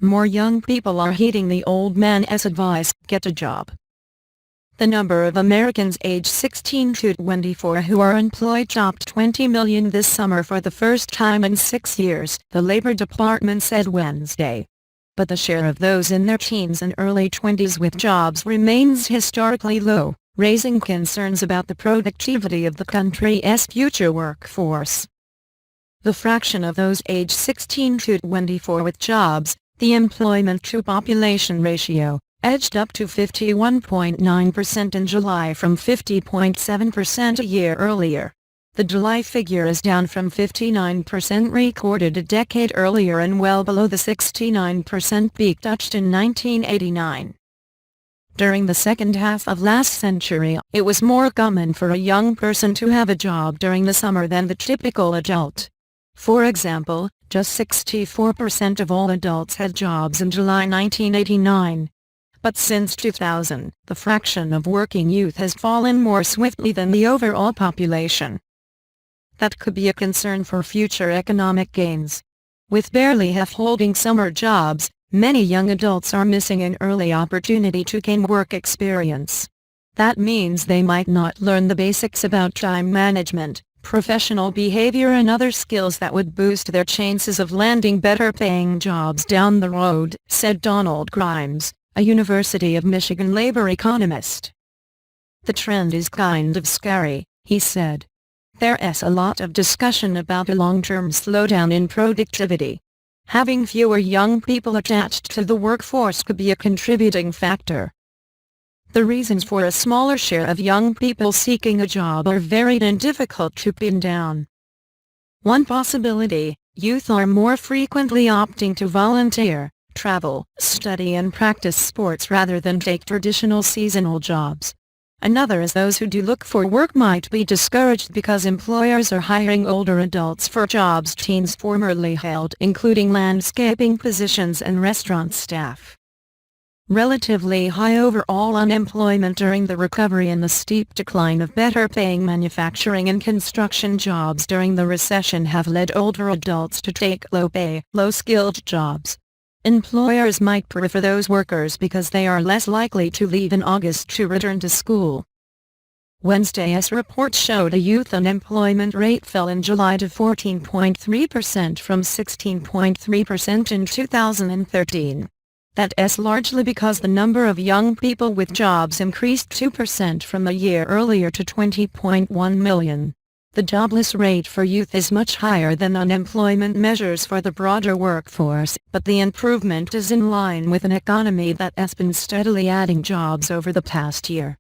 more young people are heeding the old man's advice, get a job. The number of Americans aged 16 to 24 who are employed topped 20 million this summer for the first time in 6 years, the Labor Department said Wednesday. But the share of those in their teens and early 20s with jobs remains historically low, raising concerns about the productivity of the country's future workforce. The fraction of those aged 16 to 24 with jobs, the employment-to-population ratio, edged up to 51.9% in July from 50.7% a year earlier. The July figure is down from 59% recorded a decade earlier and well below the 69% peak touched in 1989. During the second half of last century, it was more common for a young person to have a job during the summer than the typical adult. For example, just 64% of all adults had jobs in July 1989. But since 2000, the fraction of working youth has fallen more swiftly than the overall population. That could be a concern for future economic gains. With barely half holding summer jobs, many young adults are missing an early opportunity to gain work experience. That means they might not learn the basics about time management, professional behavior and other skills that would boost their chances of landing better-paying jobs down the road, said Donald Grimes, a University of Michigan labor economist. The trend is kind of scary, he said. There's a lot of discussion about a long-term slowdown in productivity. Having fewer young people attached to the workforce could be a contributing factor. The reasons for a smaller share of young people seeking a job are varied and difficult to pin down. One possibility, youth are more frequently opting to volunteer, travel, study and practice sports rather than take traditional seasonal jobs. Another is those who do look for work might be discouraged because employers are hiring older adults for jobs teens formerly held, including landscaping positions and restaurant staff. Relatively high overall unemployment during the recovery and the steep decline of better-paying manufacturing and construction jobs during the recession have led older adults to take low-pay, low-skilled jobs. Employers might prefer those workers because they are less likely to leave in August to return to school. Wednesday's report showed a youth unemployment rate fell in July to 14.3% from 16.3% in 2013. That's largely because the number of young people with jobs increased 2% from a year earlier to 20.1 million. The jobless rate for youth is much higher than unemployment measures for the broader workforce, but the improvement is in line with an economy that has been steadily adding jobs over the past year.